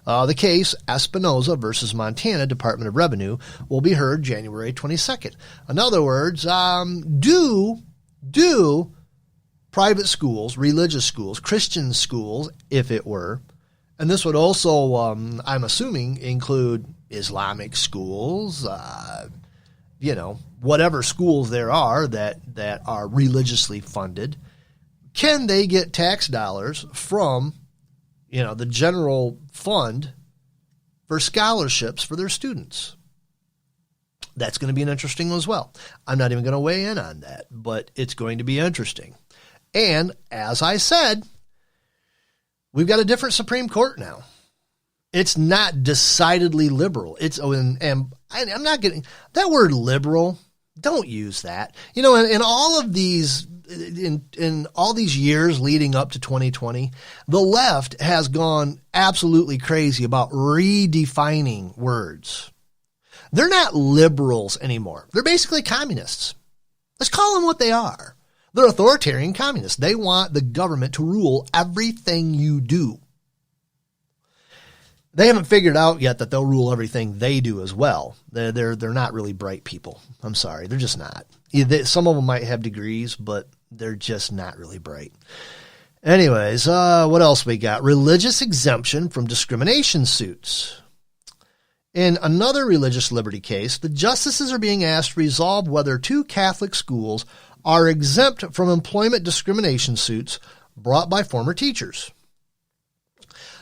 The case, Espinoza versus Montana Department of Revenue, will be heard January 22nd. In other words, do private schools, religious schools, Christian schools, if it were, and this would also, I'm assuming, include Islamic schools, whatever schools there are that are religiously funded, can they get tax dollars from, the general fund for scholarships for their students? That's going to be an interesting one as well. I'm not even going to weigh in on that, but it's going to be interesting. And as I said, we've got a different Supreme Court now. It's not decidedly liberal. And I'm not getting that word liberal. Don't use that. In all of these, in all these years leading up to 2020, the left has gone absolutely crazy about redefining words. They're not liberals anymore. They're basically communists. Let's call them what they are. They're authoritarian communists. They want the government to rule everything you do. They haven't figured out yet that they'll rule everything they do as well. They're not really bright people. I'm sorry. They're just not. Some of them might have degrees, but they're just not really bright. Anyways, what else we got? Religious exemption from discrimination suits. In another religious liberty case, the justices are being asked to resolve whether 2 Catholic schools are exempt from employment discrimination suits brought by former teachers.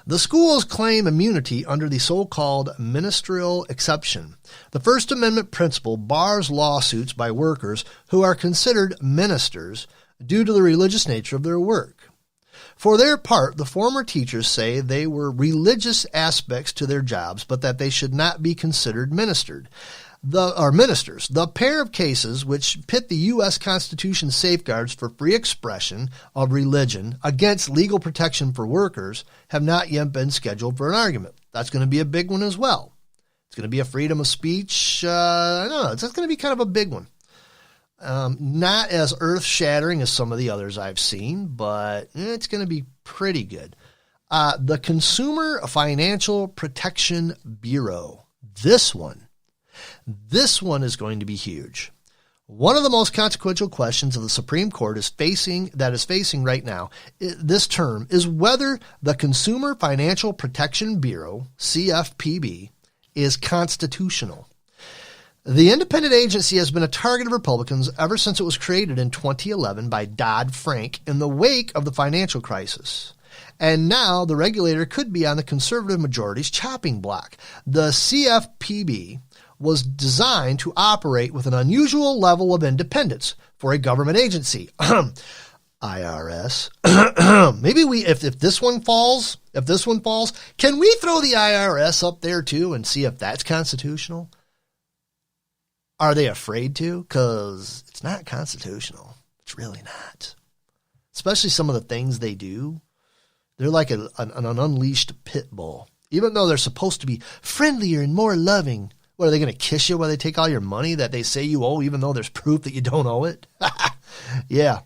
The schools claim immunity under the so-called ministerial exception. The First Amendment principle bars lawsuits by workers who are considered ministers due to the religious nature of their work. For their part, the former teachers say they were religious aspects to their jobs, but that they should not be considered ministers. The pair of cases which pit the U.S. Constitution's safeguards for free expression of religion against legal protection for workers have not yet been scheduled for an argument. That's going to be a big one as well. It's going to be a freedom of speech. I don't know. It's going to be kind of a big one. Not as earth-shattering as some of the others I've seen, but it's going to be pretty good. The Consumer Financial Protection Bureau. This one is going to be huge. One of the most consequential questions of the Supreme Court is facing right now this term is whether the Consumer Financial Protection Bureau, CFPB, is constitutional. The independent agency has been a target of Republicans ever since it was created in 2011 by Dodd-Frank in the wake of the financial crisis. And now the regulator could be on the conservative majority's chopping block. The CFPB was designed to operate with an unusual level of independence for a government agency. IRS. Maybe if this one falls, can we throw the IRS up there too and see if that's constitutional? Are they afraid to? Because it's not constitutional. It's really not. Especially some of the things they do. They're like an unleashed pit bull. Even though they're supposed to be friendlier and more loving. What, are they going to kiss you while they take all your money that they say you owe, even though there's proof that you don't owe it? Yeah.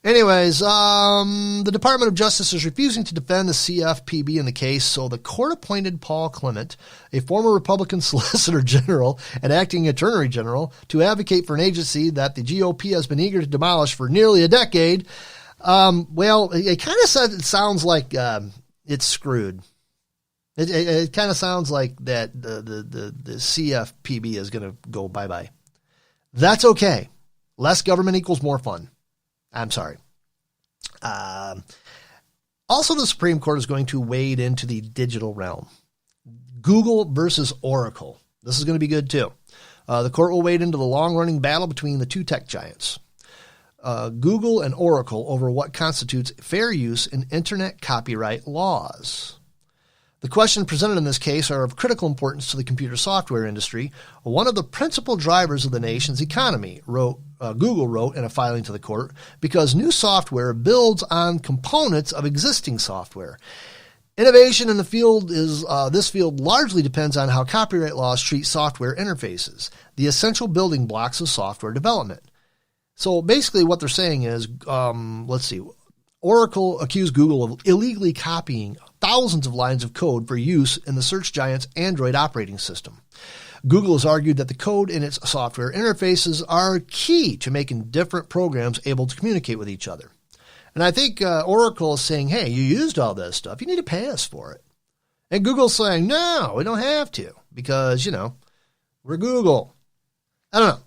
Anyways, the Department of Justice is refusing to defend the CFPB in the case, so the court appointed Paul Clement, a former Republican Solicitor General and acting Attorney General, to advocate for an agency that the GOP has been eager to demolish for nearly a decade. Well, it kind of sounds like it's screwed. It kind of sounds like that the CFPB is going to go bye-bye. That's okay. Less government equals more fun. I'm sorry. Also, the Supreme Court is going to wade into the digital realm. Google versus Oracle. This is going to be good, too. The court will wade into the long-running battle between the two tech giants, Google and Oracle, over what constitutes fair use in Internet copyright laws. The questions presented in this case are of critical importance to the computer software industry, one of the principal drivers of the nation's economy, Google wrote in a filing to the court, because new software builds on components of existing software. Innovation in the field this field largely depends on how copyright laws treat software interfaces, the essential building blocks of software development. So basically what they're saying is, Oracle accused Google of illegally copying thousands of lines of code for use in the search giant's Android operating system. Google has argued that the code in its software interfaces are key to making different programs able to communicate with each other. And I think Oracle is saying, hey, you used all this stuff. You need to pay us for it. And Google's saying, no, we don't have to because, we're Google. I don't know.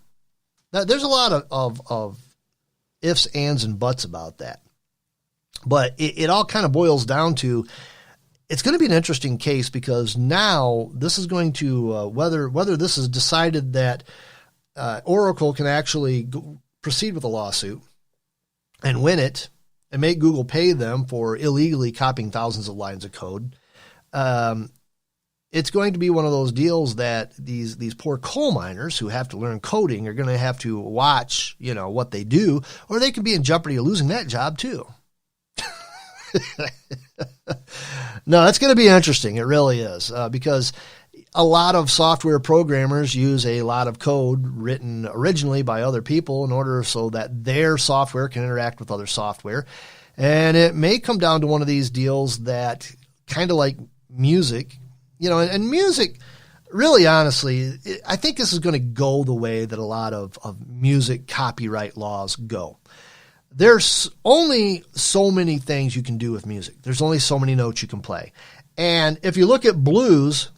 Now, there's a lot of ifs, ands, and buts about that. But it all kind of boils down to, it's going to be an interesting case because now this is going to, whether this is decided that Oracle can actually proceed with a lawsuit and win it and make Google pay them for illegally copying thousands of lines of code. It's going to be one of those deals that these poor coal miners who have to learn coding are going to have to watch, what they do, or they could be in jeopardy of losing that job too. No, it's going to be interesting. It really is, because a lot of software programmers use a lot of code written originally by other people in order so that their software can interact with other software. And it may come down to one of these deals that kind of like music, and music, really honestly, I think this is going to go the way that a lot of music copyright laws go. There's only so many things you can do with music. There's only so many notes you can play. And if you look at blues,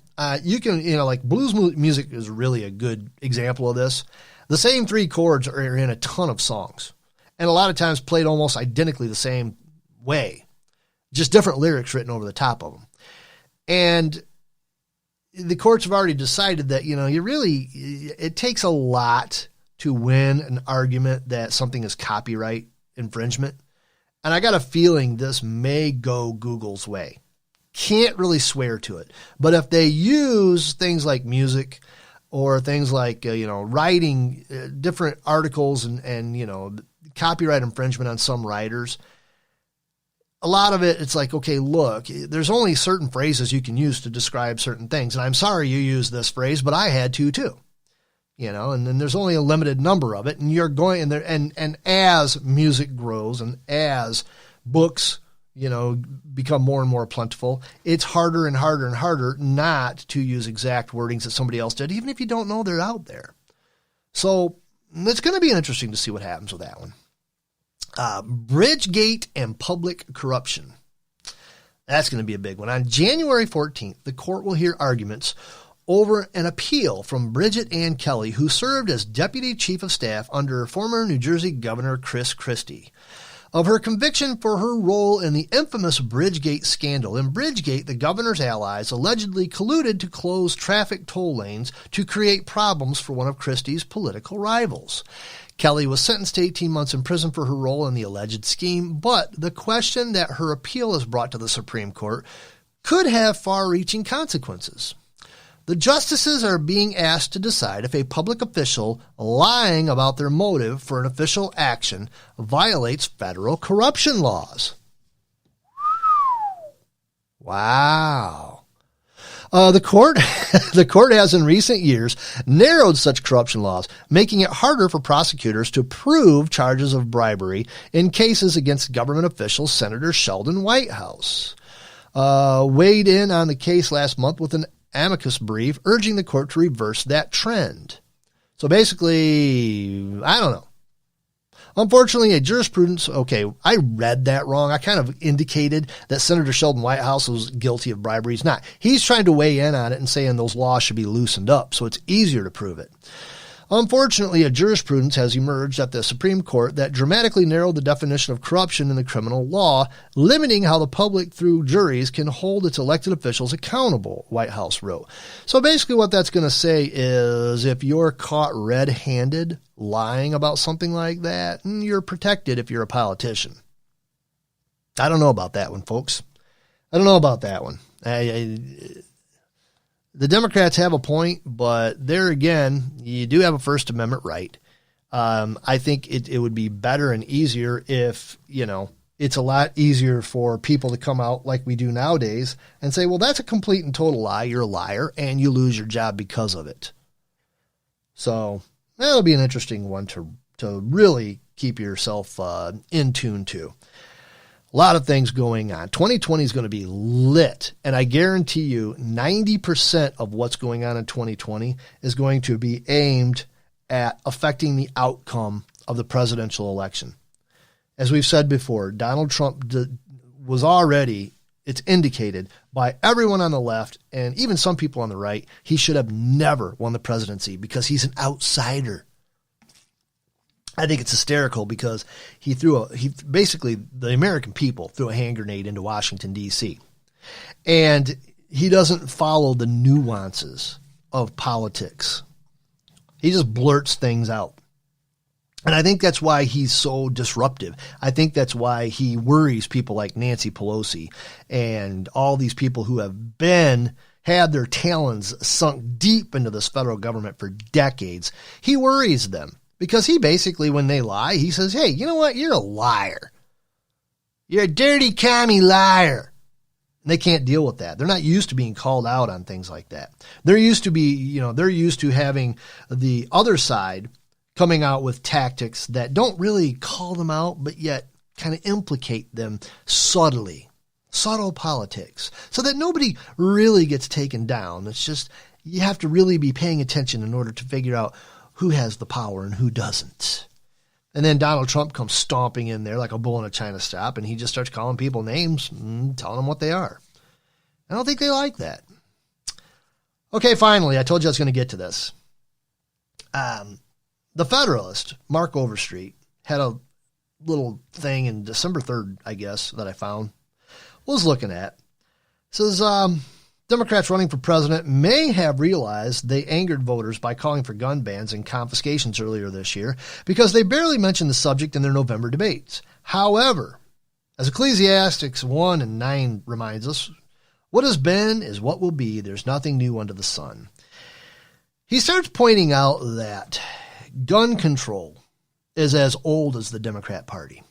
you can, like blues music is really a good example of this. The same three chords are in a ton of songs. And a lot of times played almost identically the same way. Just different lyrics written over the top of them. And the courts have already decided that, it takes a lot to win an argument that something is copyright infringement. And I got a feeling this may go Google's way. Can't really swear to it. But if they use things like music or things like, writing different articles and copyright infringement on some writers, a lot of it, it's like, okay, look, there's only certain phrases you can use to describe certain things. And I'm sorry you used this phrase, but I had to too. And then there's only a limited number of it, and you're going in there, and as music grows and as books become more and more plentiful, it's harder and harder and harder not to use exact wordings that somebody else did, even if you don't know they're out there. So it's going to be interesting to see what happens with that one. Bridgegate and public corruption. That's going to be a big one. On January 14th, the court will hear arguments over an appeal from Bridget Ann Kelly, who served as Deputy Chief of Staff under former New Jersey Governor Chris Christie, of her conviction for her role in the infamous Bridgegate scandal. In Bridgegate, the governor's allies allegedly colluded to close traffic toll lanes to create problems for one of Christie's political rivals. Kelly was sentenced to 18 months in prison for her role in the alleged scheme, but the question that her appeal is brought to the Supreme Court could have far-reaching consequences. The justices are being asked to decide if a public official lying about their motive for an official action violates federal corruption laws. Wow. The court has in recent years narrowed such corruption laws, making it harder for prosecutors to prove charges of bribery in cases against government officials. Senator Sheldon Whitehouse weighed in on the case last month with an amicus brief urging the court to reverse that trend. So basically, I don't know. Unfortunately, a jurisprudence, I read that wrong. I kind of indicated that Senator Sheldon Whitehouse was guilty of bribery. He's not. He's trying to weigh in on it and saying those laws should be loosened up so it's easier to prove it. Unfortunately, a jurisprudence has emerged at the Supreme Court that dramatically narrowed the definition of corruption in the criminal law, limiting how the public, through juries, can hold its elected officials accountable, Whitehouse wrote. So basically what that's going to say is if you're caught red-handed lying about something like that, you're protected if you're a politician. I don't know about that one, folks. I don't know about that one. The Democrats have a point, but there again, you do have a First Amendment right. I think it would be better and easier if, it's a lot easier for people to come out like we do nowadays and say, well, that's a complete and total lie. You're a liar and you lose your job because of it. So that'll be an interesting one to really keep yourself in tune to. A lot of things going on. 2020 is going to be lit, and I guarantee you 90% of what's going on in 2020 is going to be aimed at affecting the outcome of the presidential election. As we've said before, Donald Trump was already, it's indicated by everyone on the left and even some people on the right, he should have never won the presidency because he's an outsider. I think it's hysterical because basically the American people threw a hand grenade into Washington, D.C. And he doesn't follow the nuances of politics. He just blurts things out. And I think that's why he's so disruptive. I think that's why he worries people like Nancy Pelosi and all these people who have had their talons sunk deep into this federal government for decades. He worries them. Because he basically, when they lie, he says, hey, you know what? You're a liar. You're a dirty commie liar. And they can't deal with that. They're not used to being called out on things like that. They're used to having the other side coming out with tactics that don't really call them out, but yet kind of implicate them subtly. Subtle politics. So that nobody really gets taken down. It's just, you have to really be paying attention in order to figure out who has the power and who doesn't. And then Donald Trump comes stomping in there like a bull in a china shop, and he just starts calling people names and telling them what they are. I don't think they like that. Okay, finally, I told you I was going to get to this. The Federalist, Mark Overstreet, had a little thing in December 3rd, I guess, that I found. Was looking at. It says, Democrats running for president may have realized they angered voters by calling for gun bans and confiscations earlier this year because they barely mentioned the subject in their November debates. However, as Ecclesiastes 1:9 reminds us, what has been is what will be. There's nothing new under the sun. He starts pointing out that gun control is as old as the Democrat Party.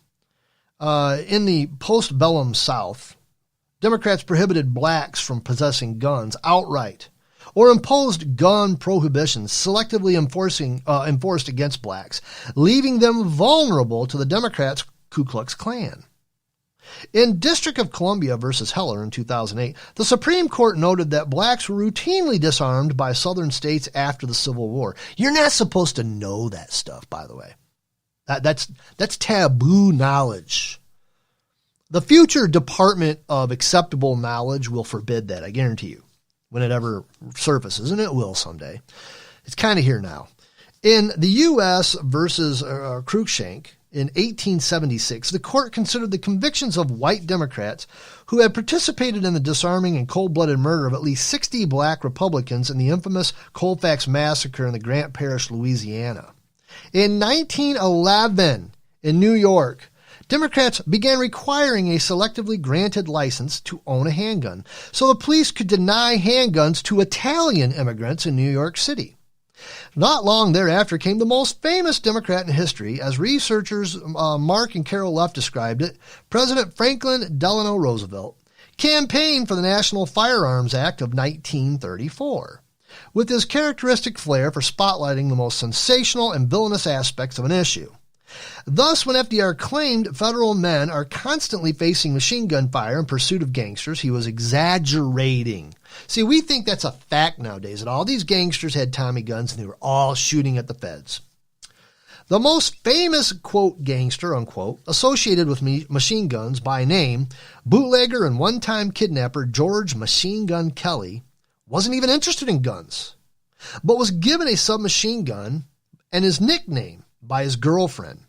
In the post-bellum South, Democrats prohibited blacks from possessing guns outright or imposed gun prohibitions selectively enforced against blacks, leaving them vulnerable to the Democrats' Ku Klux Klan. In District of Columbia versus Heller in 2008, the Supreme Court noted that blacks were routinely disarmed by southern states after the Civil War. You're not supposed to know that stuff, by the way. That's taboo knowledge. The future Department of Acceptable Knowledge will forbid that, I guarantee you, when it ever surfaces, and it will someday. It's kind of here now. In the U.S. versus Cruikshank in 1876, the court considered the convictions of white Democrats who had participated in the disarming and cold-blooded murder of at least 60 black Republicans in the infamous Colfax Massacre in the Grant Parish, Louisiana. In 1911, in New York, Democrats began requiring a selectively granted license to own a handgun, so the police could deny handguns to Italian immigrants in New York City. Not long thereafter came the most famous Democrat in history, as researchers Mark and Carol Leff described it. President Franklin Delano Roosevelt campaigned for the National Firearms Act of 1934. With his characteristic flair for spotlighting the most sensational and villainous aspects of an issue. Thus, when FDR claimed federal men are constantly facing machine gun fire in pursuit of gangsters, he was exaggerating. See, we think that's a fact nowadays, that all these gangsters had Tommy guns and they were all shooting at the feds. The most famous, quote, gangster, unquote, associated with machine guns by name, bootlegger and one-time kidnapper George Machine Gun Kelly, wasn't even interested in guns, but was given a submachine gun and his nickname by his girlfriend.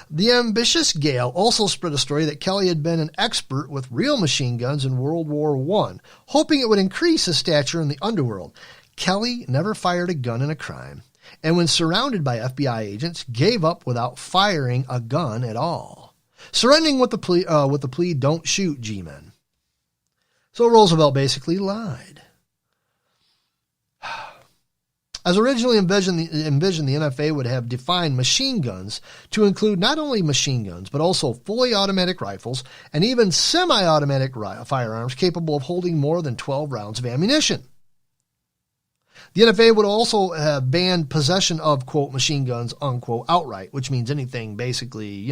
The ambitious Gale also spread a story that Kelly had been an expert with real machine guns in World War I, hoping it would increase his stature in the underworld. Kelly never fired a gun in a crime, and when surrounded by FBI agents, gave up without firing a gun at all, surrendering with the plea, "Don't shoot, G-men." So Roosevelt basically lied. As originally envisioned, the NFA would have defined machine guns to include not only machine guns, but also fully automatic rifles and even semi-automatic firearms capable of holding more than 12 rounds of ammunition. The NFA would also have banned possession of, quote, machine guns, unquote, outright, which means anything basically,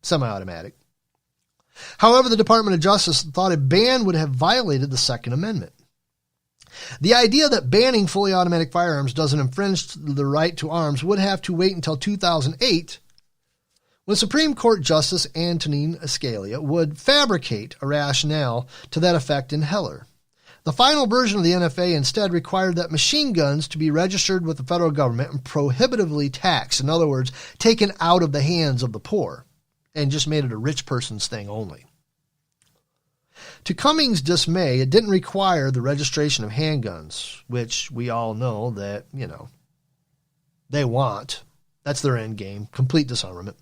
semi-automatic. However, the Department of Justice thought a ban would have violated the Second Amendment. The idea that banning fully automatic firearms doesn't infringe the right to arms would have to wait until 2008, when Supreme Court Justice Antonin Scalia would fabricate a rationale to that effect in Heller. The final version of the NFA instead required that machine guns to be registered with the federal government and prohibitively taxed, in other words, taken out of the hands of the poor, and just made it a rich person's thing only. To Cummings' dismay, it didn't require the registration of handguns, which we all know that, they want. That's their end game, complete disarmament.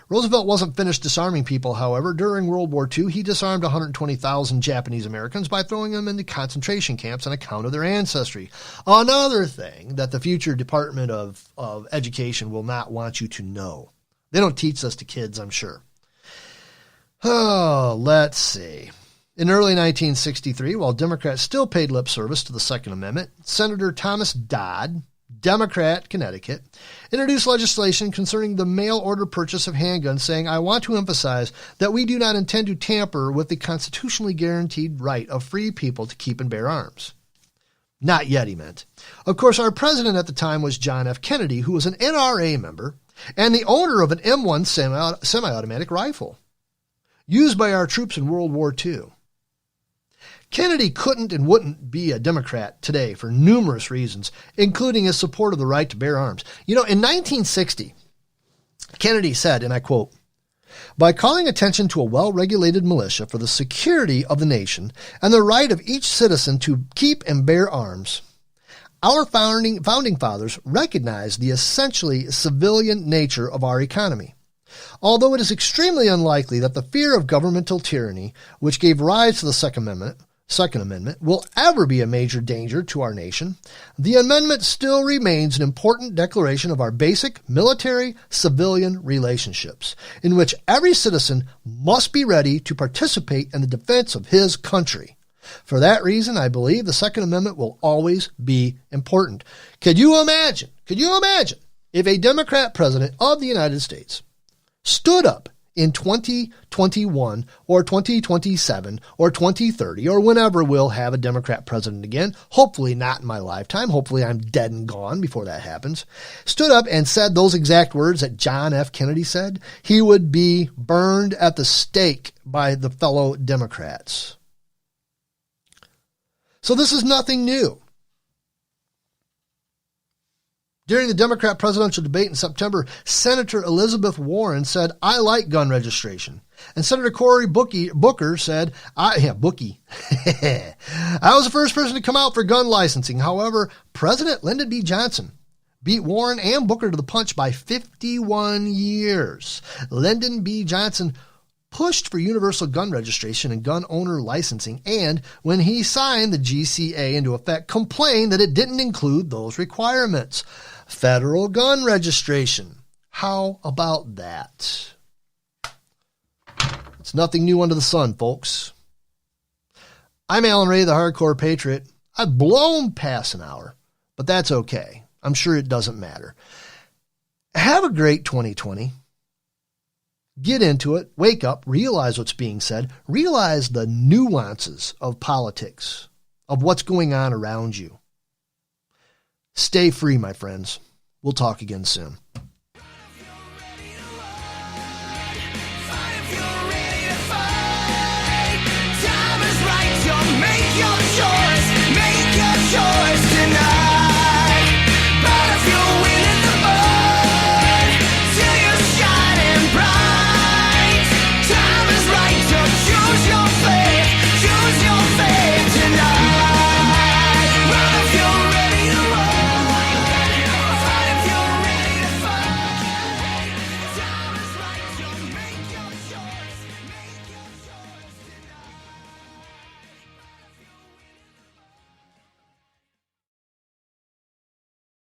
Roosevelt wasn't finished disarming people, however. During World War II, he disarmed 120,000 Japanese Americans by throwing them into concentration camps on account of their ancestry. Another thing that the future Department of Education will not want you to know. They don't teach this to kids, I'm sure. Oh, let's see. In early 1963, while Democrats still paid lip service to the Second Amendment, Senator Thomas Dodd, Democrat, Connecticut, introduced legislation concerning the mail-order purchase of handguns, saying, "I want to emphasize that we do not intend to tamper with the constitutionally guaranteed right of free people to keep and bear arms." Not yet, he meant. Of course, our president at the time was John F. Kennedy, who was an NRA member and the owner of an M1 semi-automatic rifle used by our troops in World War II. Kennedy couldn't and wouldn't be a Democrat today for numerous reasons, including his support of the right to bear arms. In 1960, Kennedy said, and I quote, "By calling attention to a well-regulated militia for the security of the nation and the right of each citizen to keep and bear arms, our founding fathers recognized the essentially civilian nature of our economy. Although it is extremely unlikely that the fear of governmental tyranny, which gave rise to the Second Amendment, will ever be a major danger to our nation, the amendment still remains an important declaration of our basic military-civilian relationships, in which every citizen must be ready to participate in the defense of his country. For that reason, I believe the Second Amendment will always be important." Could you imagine if a Democrat president of the United States stood up in 2021 or 2027 or 2030 or whenever we'll have a Democrat president again, hopefully not in my lifetime, hopefully I'm dead and gone before that happens, stood up and said those exact words that John F. Kennedy said, he would be burned at the stake by the fellow Democrats. So this is nothing new. During the Democrat presidential debate in September, Senator Elizabeth Warren said, I like gun registration. And Senator Cory Booker said, I was the first person to come out for gun licensing. However, President Lyndon B. Johnson beat Warren and Booker to the punch by 51 years. Lyndon B. Johnson pushed for universal gun registration and gun owner licensing, and when he signed the GCA into effect, complained that it didn't include those requirements. Federal gun registration. How about that? It's nothing new under the sun, folks. I'm Alan Ray, the Hardcore Patriot. I've blown past an hour, but that's okay. I'm sure it doesn't matter. Have a great 2020. Get into it, wake up, realize what's being said, realize the nuances of politics, of what's going on around you. Stay free, my friends. We'll talk again soon.